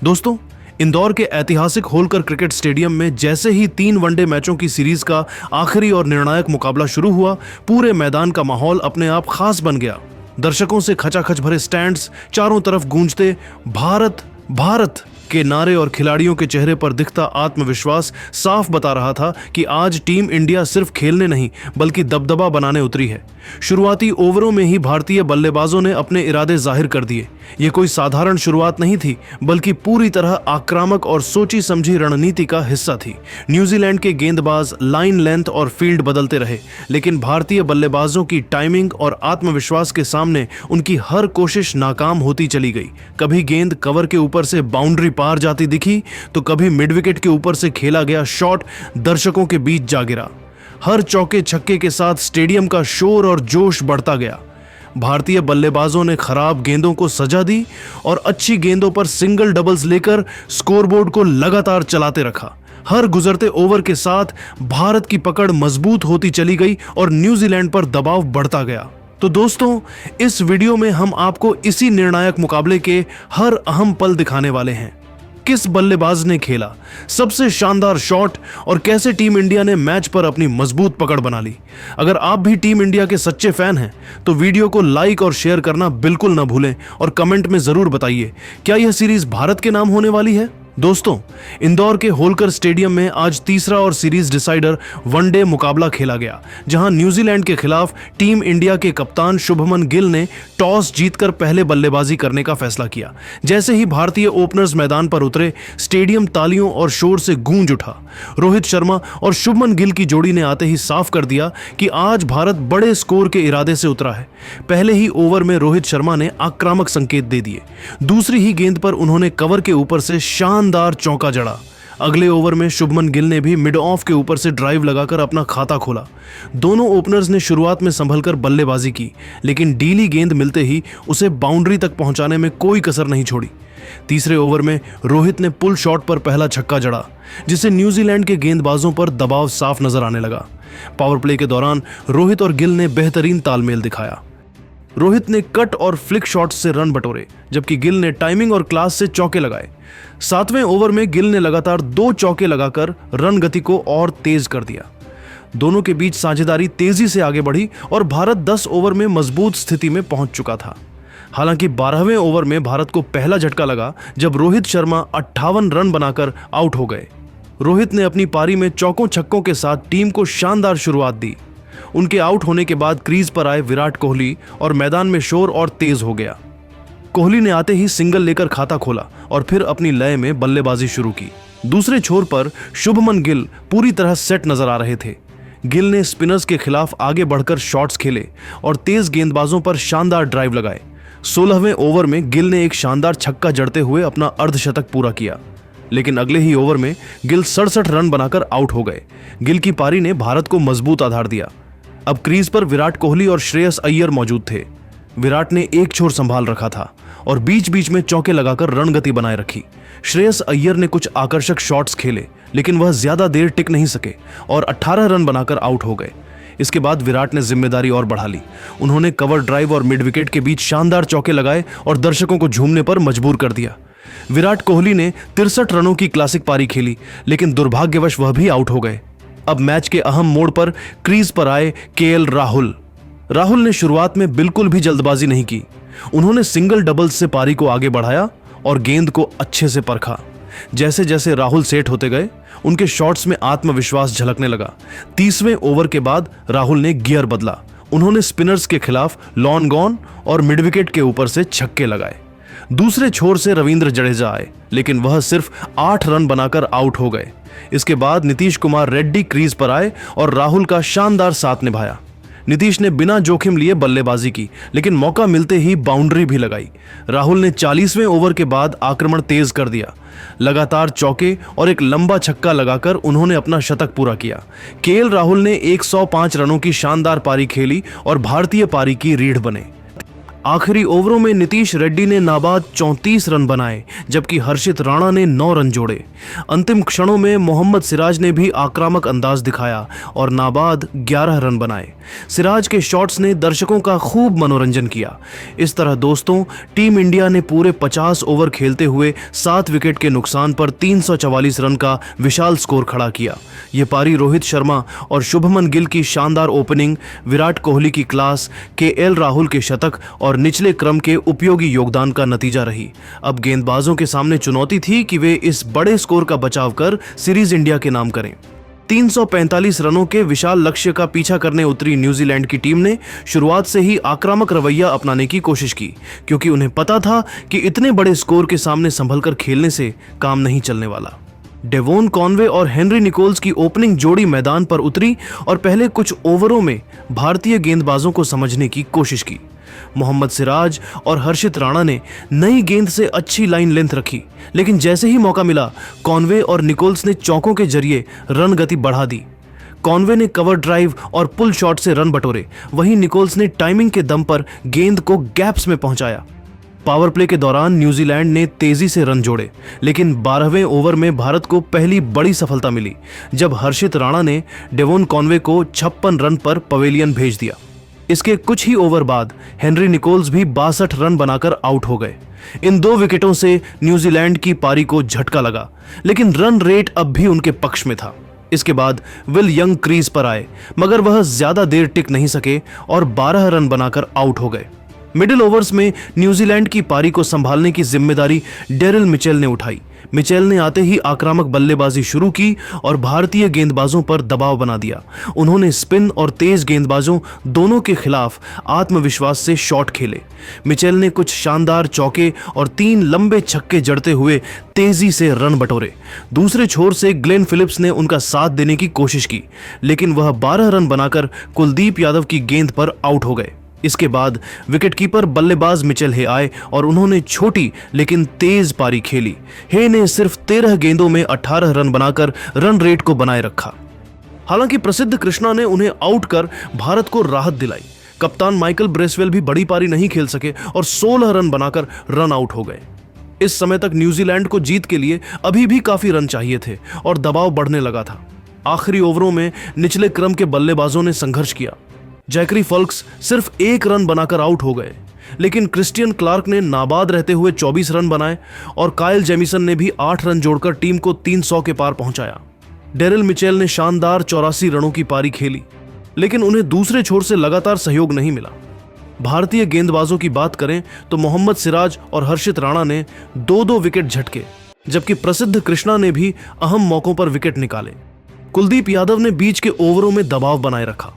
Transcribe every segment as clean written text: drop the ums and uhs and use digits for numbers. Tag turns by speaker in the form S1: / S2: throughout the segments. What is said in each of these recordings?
S1: दोस्तों, इंदौर के ऐतिहासिक होलकर क्रिकेट स्टेडियम में जैसे ही 3 वनडे मैचों की सीरीज का आखिरी और निर्णायक मुकाबला शुरू हुआ, पूरे मैदान का माहौल अपने आप खास बन गया। दर्शकों से खचाखच भरे स्टैंड्स, चारों तरफ गूंजते भारत भारत के नारे और खिलाड़ियों के चेहरे पर दिखता आत्मविश्वास साफ बता रहा था कि आज टीम इंडिया सिर्फ खेलने नहीं बल्कि दबदबा बनाने उतरी है। शुरुआती ओवरों में ही भारतीय बल्लेबाजों ने अपने इरादे जाहिर कर दिए। ये कोई साधारण शुरुआत नहीं थी, बल्कि पूरी तरह आक्रामक और सोची समझी रणनीति का हिस्सा थी। न्यूजीलैंड के गेंदबाज लाइन लेंथ और फील्ड बदलते रहे, लेकिन भारतीय बल्लेबाजों की टाइमिंग और आत्मविश्वास के सामने उनकी हर कोशिश नाकाम होती चली गई। कभी गेंद कवर के ऊपर से बाउंड्री पार जाती दिखी, तो कभी मिड विकेट के ऊपर से खेला गया शॉट दर्शकों के बीच जा गिरा। हर चौके छक्के के साथ स्टेडियम का शोर और जोश बढ़ता गया। भारतीय बल्लेबाजों ने खराब गेंदों को सजा दी और अच्छी गेंदों पर सिंगल डबल्स लेकर स्कोरबोर्ड को लगातार चलाते रखा। हर गुजरते ओवर के साथ भारत की पकड़ मजबूत होती चली गई और न्यूजीलैंड पर दबाव बढ़ता गया। तो दोस्तों, इस वीडियो में हम आपको इसी निर्णायक मुकाबले के हर अहम पल दिखाने वाले हैं। किस बल्लेबाज ने खेला सबसे शानदार शॉट और कैसे टीम इंडिया ने मैच पर अपनी मजबूत पकड़ बना ली। अगर आप भी टीम इंडिया के सच्चे फैन हैं तो वीडियो को लाइक और शेयर करना बिल्कुल ना भूलें और कमेंट में जरूर बताइए, क्या यह सीरीज भारत के नाम होने वाली है। दोस्तों, इंदौर के होलकर स्टेडियम में आज तीसरा और सीरीज डिसाइडर वनडे मुकाबला खेला गया, जहां न्यूजीलैंड के खिलाफ टीम इंडिया के कप्तान शुभमन गिल ने टॉस जीतकर पहले बल्लेबाजी करने का फैसला किया। जैसे ही भारतीय ओपनर्स मैदान पर उतरे, स्टेडियम तालियों और शोर से गूंज उठा। रोहित शर्मा और शुभमन गिल की जोड़ी ने आते ही साफ कर दिया कि आज भारत बड़े स्कोर के इरादे से उतरा है। पहले ही ओवर में रोहित शर्मा ने आक्रामक संकेत दे दिए। दूसरी ही गेंद पर उन्होंने कवर के ऊपर से शानदार चौका जड़ा। अगले ओवर में शुभमन गिल ने भी मिड ऑफ के ऊपर से ड्राइव लगाकर अपना खाता खोला। दोनों ओपनर्स ने शुरुआत में संभलकर बल्लेबाजी की, लेकिन डीली गेंद मिलते ही उसे बाउंड्री तक पहुंचाने में कोई कसर नहीं छोड़ी। तीसरे ओवर में रोहित ने पुल शॉट पर पहला छक्का जड़ा, जिससे न्यूजीलैंड के गेंदबाजों पर दबाव साफ नजर आने लगा। पावर प्ले के दौरान रोहित और गिल ने बेहतरीन तालमेल दिखाया। रोहित ने कट और फ्लिक शॉट्स से रन बटोरे, जबकि गिल ने टाइमिंग और क्लास से चौके लगाए। 7वें ओवर में गिल ने लगातार 2 चौके लगाकर रन गति को और तेज कर दिया। दोनों के बीच साझेदारी तेजी से आगे बढ़ी और भारत 10 ओवर में मजबूत स्थिति में पहुंच चुका था। हालांकि 12वें ओवर में भारत को पहला झटका लगा, जब रोहित शर्मा 58 रन बनाकर आउट हो गए। रोहित ने अपनी पारी में चौकों छक्कों के साथ टीम को शानदार शुरुआत दी। उनके आउट होने के बाद क्रीज पर आए विराट कोहली और मैदान में शोर और तेज हो गया। कोहली ने आते ही सिंगल लेकर खाता खोला और फिर अपनी लय में बल्लेबाजी शुरू की। दूसरे छोर पर शुभमन गिल पूरी तरह सेट नजर आ रहे थे। गिल ने स्पिनर्स के खिलाफ आगे बढ़कर शॉट्स खेले और तेज गेंदबाजों पर शानदार ड्राइव लगाए। 16वें ओवर में गिल ने एक शानदार छक्का जड़ते हुए अपना अर्धशतक पूरा किया, लेकिन अगले ही ओवर में गिल 67 रन बनाकर आउट हो गए। गिल की पारी ने भारत को मजबूत आधार दिया। अब क्रीज पर विराट कोहली और श्रेयस अय्यर मौजूद थे। विराट ने एक छोर संभाल रखा था और बीच बीच में चौके लगाकर रणगति बनाए रखी। श्रेयस अय्यर ने कुछ आकर्षक शॉट्स खेले, लेकिन वह ज्यादा देर टिक नहीं सके और 18 रन बनाकर आउट हो गए। इसके बाद विराट ने जिम्मेदारी और बढ़ा ली। उन्होंने कवर ड्राइव और मिड विकेट के बीच शानदार चौके लगाए और दर्शकों को झूमने पर मजबूर कर दिया। विराट कोहली ने 63 रनों की क्लासिक पारी खेली, लेकिन दुर्भाग्यवश वह भी आउट हो गए। अब मैच के अहम मोड़ पर क्रीज पर आए केएल राहुल। राहुल ने शुरुआत में बिल्कुल भी जल्दबाजी नहीं की। उन्होंने सिंगल डबल्स से पारी को आगे बढ़ाया और गेंद को अच्छे से परखा। जैसे जैसे राहुल सेट होते गए, उनके शॉट्स में आत्मविश्वास झलकने लगा। 30वें ओवर के बाद राहुल ने गियर बदला। उन्होंने स्पिनर्स के खिलाफ लॉन गॉन और मिड विकेट के ऊपर से छक्के लगाए। दूसरे छोर से रविंद्र जडेजा आए, लेकिन वह सिर्फ 8 रन बनाकर आउट हो गए। इसके बाद नीतीश कुमार रेड्डी क्रीज पर आए और राहुल का शानदार साथ निभाया। नीतीश ने बिना जोखिम लिए बल्लेबाजी की, लेकिन मौका मिलते ही बाउंड्री भी लगाई। राहुल ने 40वें ओवर के बाद आक्रमण तेज कर दिया। लगातार चौके और एक लंबा छक्का लगाकर उन्होंने अपना शतक पूरा किया। केएल राहुल ने 105 रनों की शानदार पारी खेली और भारतीय पारी की रीढ़ बने। आखिरी ओवरों में नीतीश रेड्डी ने नाबाद 34 रन बनाए, जबकि हर्षित राणा ने 9 रन जोड़े। अंतिम क्षणों में मोहम्मद सिराज ने भी आक्रामक अंदाज दिखाया और नाबाद 11 रन बनाए। सिराज के शॉट्स ने दर्शकों का खूब मनोरंजन किया। इस तरह दोस्तों, टीम इंडिया ने पूरे 50 ओवर खेलते हुए 7 विकेट के नुकसान पर 344 रन का विशाल स्कोर खड़ा किया। ये पारी रोहित शर्मा और शुभमन गिल की शानदार ओपनिंग, विराट कोहली की क्लास, केएल राहुल के शतक और निचले क्रम के उपयोगी योगदान का नतीजा रही। अब गेंदबाजों के सामने चुनौती थी कि वे इस बड़े स्कोर का बचाव कर सीरीज इंडिया के नाम करें। 345 रनों के विशाल लक्ष्य का पीछा करने उतरी न्यूजीलैंड की टीम ने शुरुआत से ही आक्रामक रवैया अपनाने की कोशिश की, क्योंकि उन्हें पता था कि इतने बड़े स्कोर के सामने संभलकर खेलने से काम नहीं चलने वाला। डेवोन कॉनवे और हेनरी निकोल्स की ओपनिंग जोड़ी मैदान पर उतरी और पहले कुछ ओवरों में भारतीय गेंदबाजों को समझने की कोशिश की। मोहम्मद सिराज और हर्षित राणा ने नई गेंद से अच्छी लाइन लेंथ रखी, लेकिन जैसे ही मौका मिला कॉनवे और निकोल्स ने चौकों के जरिए रन गति बढ़ा दी। कॉनवे ने कवर ड्राइव और पुल शॉट से रन बटोरे, वहीं निकोल्स ने टाइमिंग के दम पर गेंद को गैप्स में पहुंचाया। पावर प्ले के दौरान न्यूजीलैंड ने तेजी से रन जोड़े, लेकिन 12वें ओवर में भारत को पहली बड़ी सफलता मिली जब हर्षित राणा ने डेवोन कॉनवे को 56 रन पर पवेलियन भेज दिया। इसके कुछ ही ओवर बाद हेनरी निकोल्स भी 62 रन बनाकर आउट हो गए। इन 2 विकेटों से न्यूजीलैंड की पारी को झटका लगा, लेकिन रन रेट अब भी उनके पक्ष में था। इसके बाद विल यंग क्रीज पर आए, मगर वह ज्यादा देर टिक नहीं सके और 12 रन बनाकर आउट हो गए। मिडिल ओवर्स में न्यूजीलैंड की पारी को संभालने की जिम्मेदारी डेरिल मिचेल ने उठाई। मिचेल ने आते ही आक्रामक बल्लेबाजी शुरू की और भारतीय गेंदबाजों पर दबाव बना दिया। उन्होंने स्पिन और तेज गेंदबाजों दोनों के खिलाफ आत्मविश्वास से शॉट खेले। मिचेल ने कुछ शानदार चौके और 3 लंबे छक्के जड़ते हुए तेजी से रन बटोरे। दूसरे छोर से ग्लेन फिलिप्स ने उनका साथ देने की कोशिश की, लेकिन वह 12 रन बनाकर कुलदीप यादव की गेंद पर आउट हो गए। इसके बाद विकेटकीपर बल्लेबाज मिचेल हे आए और उन्होंने छोटी लेकिन तेज पारी खेली। हे ने सिर्फ 13 गेंदों में 18 रन बनाकर रन रेट को बनाए रखा। हालांकि प्रसिद्ध कृष्णा ने उन्हें आउट कर भारत को राहत दिलाई। कप्तान माइकल ब्रेसवेल भी बड़ी पारी नहीं खेल सके और 16 रन बनाकर रन आउट हो गए। इस समय तक न्यूजीलैंड को जीत के लिए अभी भी काफी रन चाहिए थे और दबाव बढ़ने लगा था। आखिरी ओवरों में निचले क्रम के बल्लेबाजों ने संघर्ष किया। जैकरी फॉल्क्स सिर्फ 1 रन बनाकर आउट हो गए, लेकिन क्रिस्टियन क्लार्क ने नाबाद रहते हुए 24 रन बनाए और काइल जेमिसन ने भी 8 रन जोड़कर टीम को 300 के पार पहुंचाया। डेरिल मिचेल ने शानदार 84 रनों की पारी खेली, लेकिन उन्हें दूसरे छोर से लगातार सहयोग नहीं मिला। भारतीय गेंदबाजों की बात करें तो मोहम्मद सिराज और हर्षित राणा ने 2-2 विकेट झटके, जबकि प्रसिद्ध कृष्णा ने भी अहम मौकों पर विकेट निकाले। कुलदीप यादव ने बीच के ओवरों में दबाव बनाए रखा।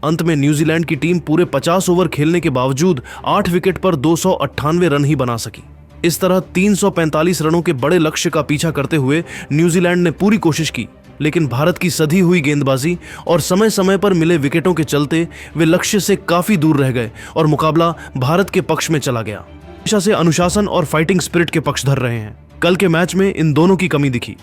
S1: अंत में न्यूजीलैंड की टीम पूरे 50 ओवर खेलने के बावजूद 8 विकेट पर 298 रन ही बना सकी। इस तरह 345 रनों के बड़े लक्ष्य का पीछा करते हुए न्यूजीलैंड ने पूरी कोशिश की, लेकिन भारत की सधी हुई गेंदबाजी और समय समय पर मिले विकेटों के चलते वे लक्ष्य से काफी दूर रह गए और मुकाबला भारत के पक्ष में चला गया। हमेशा से अनुशासन और फाइटिंग स्पिरिट के पक्षधर रहे हैं। कल के मैच में इन दोनों की कमी दिखी।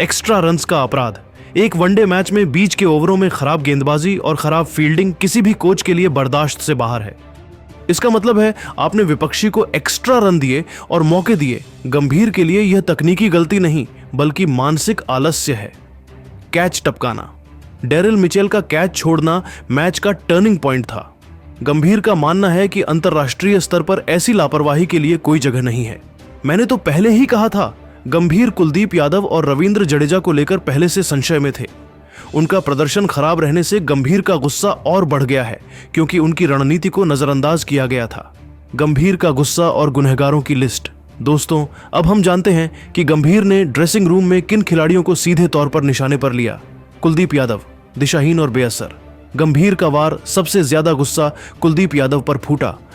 S1: एक्स्ट्रा रन्स का अपराध। एक वनडे मैच में बीच के ओवरों में खराब गेंदबाजी और खराब फील्डिंग किसी भी कोच के लिए बर्दाश्त से बाहर है। इसका मतलब है आपने विपक्षी को एक्स्ट्रा रन दिए और मौके दिए। गंभीर के लिए यह तकनीकी गलती नहीं बल्कि मानसिक आलस्य है। कैच टपकाना। डेरिल मिचेल का कैच छोड़ना मैच का टर्निंग पॉइंट था। गंभीर का मानना है कि अंतर्राष्ट्रीय स्तर पर ऐसी लापरवाही के लिए कोई जगह नहीं है। मैंने तो पहले ही कहा था, गंभीर कुलदीप यादव और रविंद्र जडेजा को लेकर पहले से संशय में थे। उनका प्रदर्शन खराब रहने से गंभीर का गुस्सा और बढ़ गया है, क्योंकि उनकी रणनीति को नजरअंदाज किया गया था। गंभीर का गुस्सा और गुनहगारों की लिस्ट। दोस्तों, अब हम जानते हैं कि गंभीर ने ड्रेसिंग रूम में किन खिलाड़ियों को सीधे तौर पर निशाने पर लिया। कुलदीप यादव, दिशाहीन और बेअसर। गंभीर का वार सबसे ज्यादा गुस्सा कुलदीप यादव पर फूटा